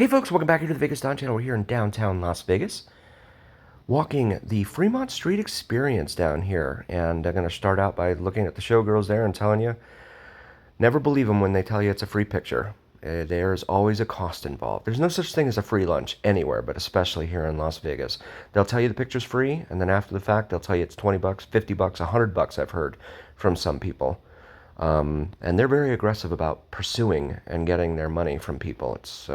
Hey folks, welcome back here to the Vegas Don Channel. We're here in downtown Las Vegas, walking the Fremont Street Experience down here. And I'm going to start out by looking at the showgirls there and telling you, never believe them when they tell you it's a free picture. There's always a cost involved. There's no such thing as a free lunch anywhere, but especially here in Las Vegas. They'll tell you the picture's free, and then after the fact, they'll tell you it's 20 bucks, 50 bucks, 100 bucks, I've heard from some people. And they're very aggressive about pursuing and getting their money from people. It's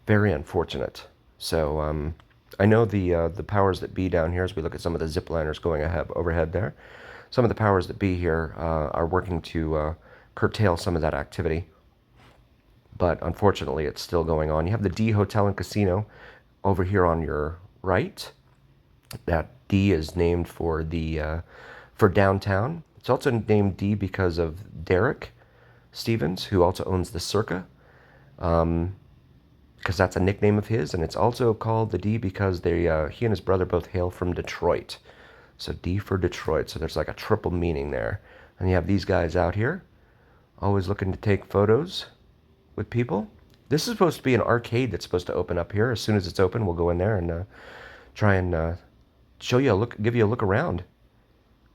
very unfortunate. So I know the powers that be down here, as we look at some of the zip liners going ahead overhead there, some of the powers that be here are working to curtail some of that activity. But unfortunately, it's still going on. You have the D Hotel and Casino over here on your right. That D is named for the for downtown. It's also named D because of Derek Stevens, who also owns the Circa. Because that's a nickname of his, and it's also called the D because he and his brother both hail from Detroit. So D for Detroit. So there's like a triple meaning there. And you have these guys out here, always looking to take photos with people. This is supposed to be an arcade that's supposed to open up here. As soon as it's open, we'll go in there and try and show you a look, give you a look around,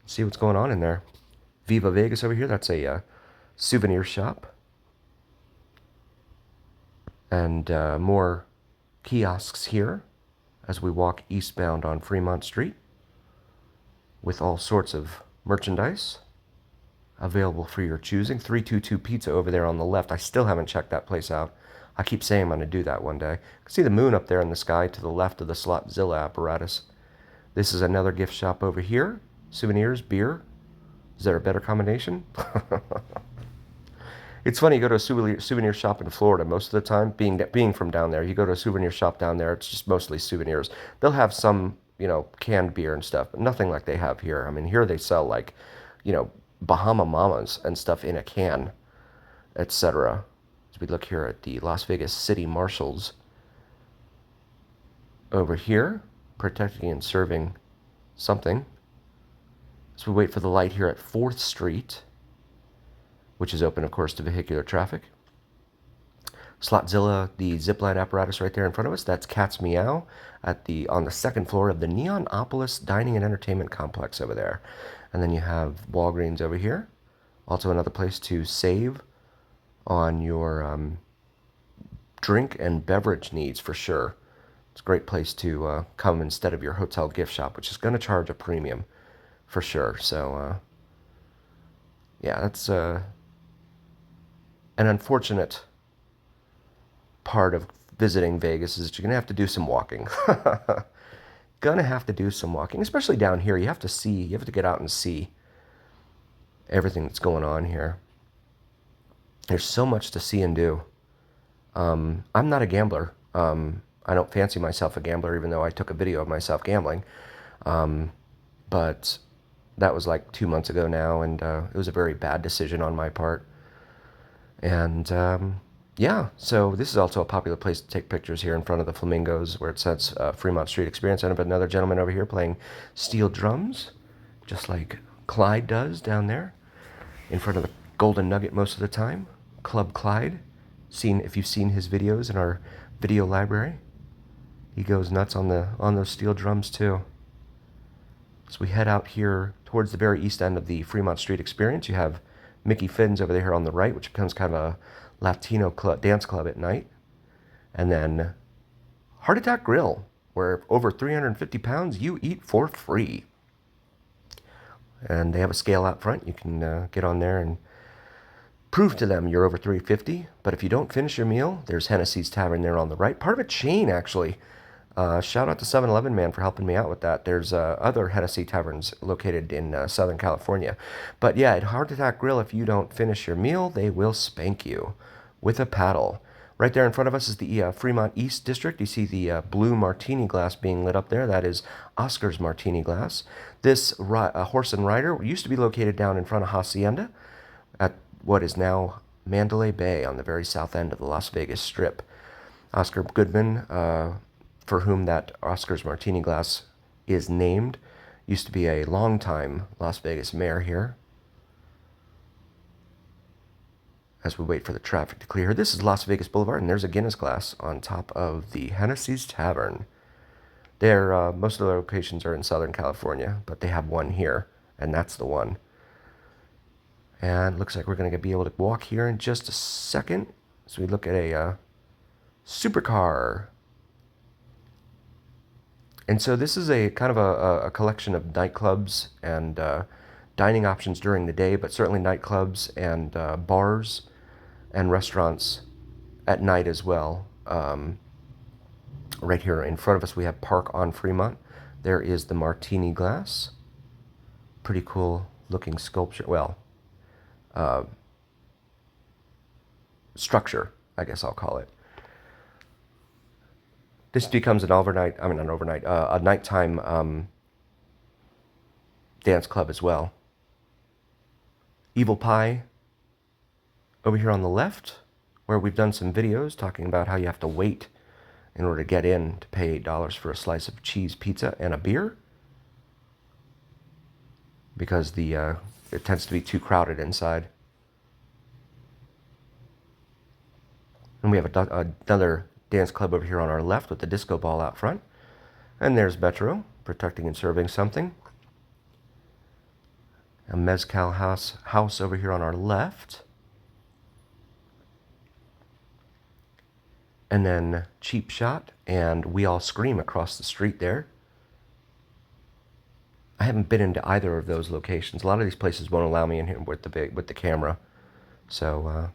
see what's going on in there. Viva Vegas over here. That's a souvenir shop. And more kiosks here as we walk eastbound on Fremont Street with all sorts of merchandise available for your choosing. 322 Pizza over there on the left. I still haven't checked that place out. I keep saying I'm going to do that one day. You can see the moon up there in the sky to the left of the Slotzilla apparatus. This is another gift shop over here. Souvenirs, beer. Is there a better combination? It's funny, you go to a souvenir shop in Florida most of the time, being from down there, you go to a souvenir shop down there, it's just mostly souvenirs. They'll have some, canned beer and stuff, but nothing like they have here. I mean, here they sell like, Bahama Mamas and stuff in a can, etc. As we look here at the Las Vegas City Marshals over here, protecting and serving something. As we wait for the light here at 4th Street, which is open, of course, to vehicular traffic. Slotzilla, the zipline apparatus right there in front of us, that's Cat's Meow on the second floor of the Neonopolis Dining and Entertainment Complex over there. And then you have Walgreens over here, also another place to save on your drink and beverage needs for sure. It's a great place to come instead of your hotel gift shop, which is going to charge a premium for sure. So, yeah, that's an unfortunate part of visiting Vegas is that you're going to have to do some walking. Gonna have to do some walking, especially down here. You have to get out and see everything that's going on here. There's so much to see and do. I'm not a gambler. I don't fancy myself a gambler, even though I took a video of myself gambling. But that was like 2 months ago now, and it was a very bad decision on my part. And yeah, so this is also a popular place to take pictures here in front of the Flamingos where it says Fremont Street Experience. And I have another gentleman over here playing steel drums, just like Clyde does down there in front of the Golden Nugget most of the time. Club Clyde. If you've seen his videos in our video library, he goes nuts on those steel drums too. So we head out here towards the very east end of the Fremont Street Experience. You have Mickey Finn's over there on the right, which becomes kind of a Latino dance club at night. And then Heart Attack Grill, where over 350 pounds, you eat for free. And they have a scale out front. You can get on there and prove to them you're over 350. But if you don't finish your meal, there's Hennessy's Tavern there on the right. Part of a chain, actually. Shout out to 7-Eleven man for helping me out with that. There's other Hennessy taverns located in Southern California. But yeah, at Heart Attack Grill, if you don't finish your meal, they will spank you with a paddle. Right there in front of us is the Fremont East District. You see the blue martini glass being lit up there. That is Oscar's Martini Glass. This Horse and Rider used to be located down in front of Hacienda at what is now Mandalay Bay on the very south end of the Las Vegas Strip. Oscar Goodman, for whom that Oscar's Martini Glass is named, used to be a longtime Las Vegas mayor here. as we wait for the traffic to clear. This is Las Vegas Boulevard, and there's a Guinness glass on top of the Hennessy's Tavern. Most of the locations are in Southern California, but they have one here, and that's the one. And looks like we're going to be able to walk here in just a second. So we look at a supercar. And so this is a kind of a collection of nightclubs and dining options during the day, but certainly nightclubs and bars and restaurants at night as well. Right here in front of us, we have Park on Fremont. There is the Martini glass. Pretty cool looking sculpture. Well, structure, I guess I'll call it. This becomes a nighttime dance club as well. Evil Pie over here on the left, where we've done some videos talking about how you have to wait in order to get in to pay $8 for a slice of cheese pizza and a beer, because it tends to be too crowded inside. And we have another dance club over here on our left with the disco ball out front. And there's Metro, protecting and serving something. A mezcal house over here on our left. And then Cheap Shot and We All Scream across the street there. I haven't been into either of those locations. A lot of these places won't allow me in here with the camera. So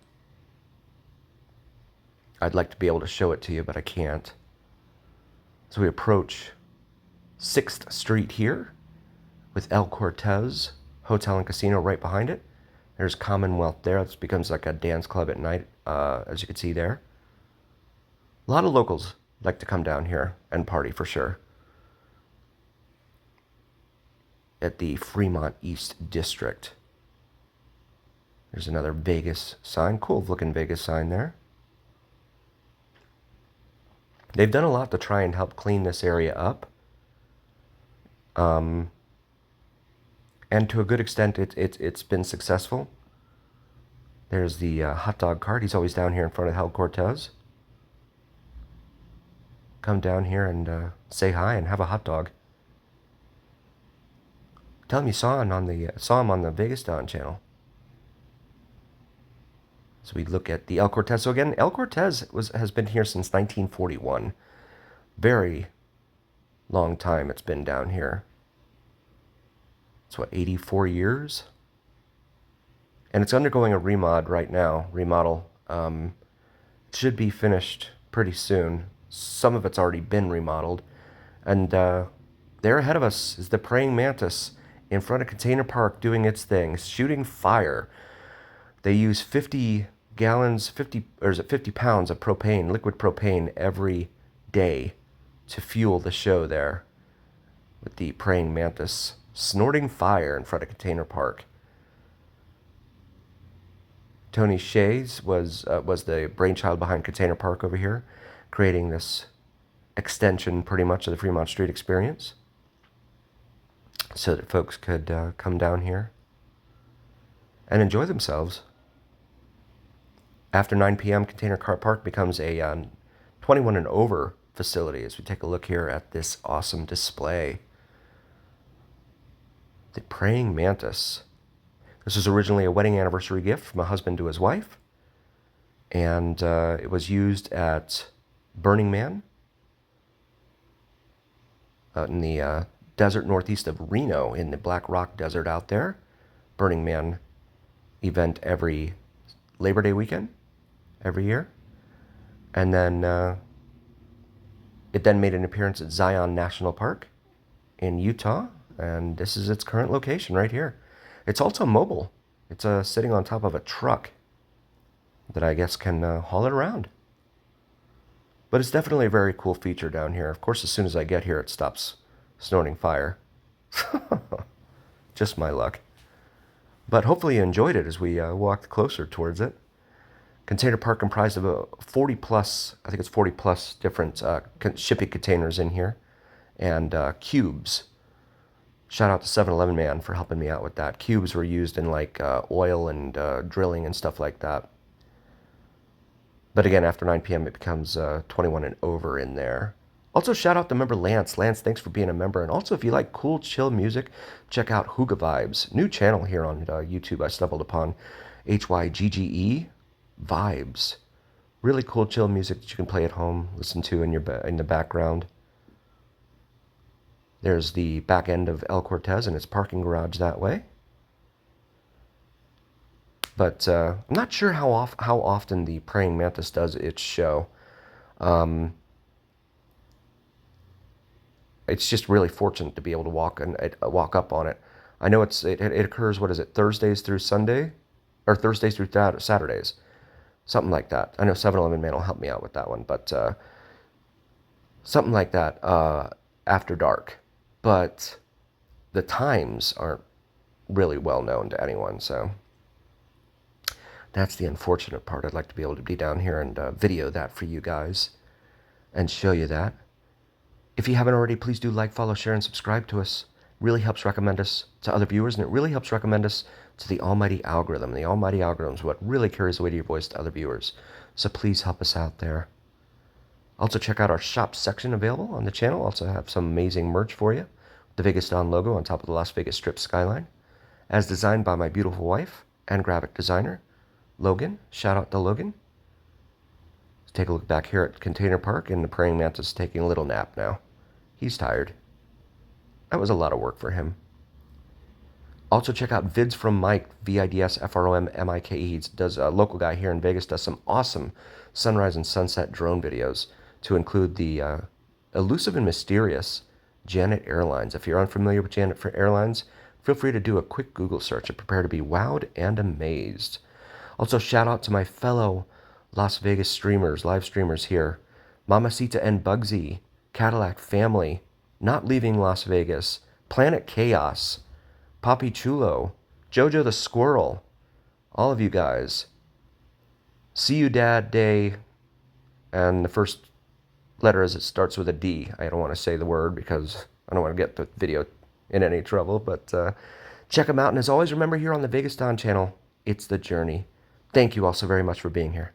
I'd like to be able to show it to you, but I can't. So we approach 6th Street here with El Cortez Hotel and Casino right behind it. There's Commonwealth there. This becomes like a dance club at night, as you can see there. A lot of locals like to come down here and party for sure. At the Fremont East District. There's another Vegas sign. Cool looking Vegas sign there. They've done a lot to try and help clean this area up. And to a good extent, it's been successful. There's the hot dog cart. He's always down here in front of El Cortez. Come down here and say hi and have a hot dog. Tell him you saw him on the Vegas Don channel. So we look at the El Cortez. So again, El Cortez has been here since 1941. Very long time it's been down here. It's 84 years? And it's undergoing a remodel right now. It should be finished pretty soon. Some of it's already been remodeled. And there ahead of us is the Preying Mantis in front of Container Park doing its thing, shooting fire. They use 50 pounds of propane, liquid propane, every day to fuel the show there with the Preying Mantis snorting fire in front of Container Park. Tony Shays was the brainchild behind Container Park over here, creating this extension pretty much of the Fremont Street experience so that folks could come down here and enjoy themselves. After 9 p.m., Container Park becomes a 21 and over facility as we take a look here at this awesome display. The Preying Mantis. This was originally a wedding anniversary gift from a husband to his wife, and it was used at Burning Man out in the desert northeast of Reno, in the Black Rock Desert out there. Burning Man event every Labor Day weekend, every year. And then it then made an appearance at Zion National Park in Utah, and this is its current location right here. It's also mobile. It's sitting on top of a truck that I guess can haul it around. But it's definitely a very cool feature down here. Of course, as soon as I get here, it stops snorting fire. Just my luck. But hopefully you enjoyed it as we walked closer towards it. Container Park comprised of 40 plus different shipping containers in here, and cubes. Shout out to 7-Eleven man for helping me out with that. Cubes were used in like oil and drilling and stuff like that. But again, after 9 p.m., it becomes 21 and over in there. Also, shout out to member Lance. Lance, thanks for being a member. And also, if you like cool, chill music, check out Hooga Vibes. New channel here on YouTube I stumbled upon. HYGGE Vibes. Really cool, chill music that you can play at home, listen to in the background. There's the back end of El Cortez and its parking garage that way. But I'm not sure how often the Praying Mantis does its show. It's just really fortunate to be able to walk up on it. I know it occurs, what is it, Thursdays through Sunday? Or Thursdays through Saturdays. Something like that. I know 7-Eleven man will help me out with that one, but something like that after dark. But the times aren't really well known to anyone, so that's the unfortunate part. I'd like to be able to be down here and video that for you guys and show you that. If you haven't already, please do like, follow, share, and subscribe to us. It really helps recommend us to other viewers, and it really helps recommend us to the almighty algorithm. The almighty algorithm is what really carries the weight of your voice to other viewers. So please help us out there. Also, check out our shop section available on the channel. Also have some amazing merch for you. The Vegas Dawn logo on top of the Las Vegas Strip skyline. As designed by my beautiful wife and graphic designer, Logan. Shout out to Logan. Let's take a look back here at Container Park, and the Praying Mantis is taking a little nap now. He's tired. That was a lot of work for him. Also check out Vids from Mike, VIDSFROMMIKE. He does a local guy here in Vegas, does some awesome sunrise and sunset drone videos, to include the elusive and mysterious Janet Airlines. If you're unfamiliar with Janet Airlines, feel free to do a quick Google search and prepare to be wowed and amazed. Also, shout out to my fellow Las Vegas streamers, live streamers here. Mamacita and Bugsy, Cadillac Family, Not Leaving Las Vegas, Planet Chaos, Papi Chulo, Jojo the Squirrel, all of you guys. See You Dad Day, and the first letter as it starts with a D. I don't want to say the word because I don't want to get the video in any trouble, but check them out. And as always, remember, here on the Vegas Dawn channel, it's the journey. Thank you all so very much for being here.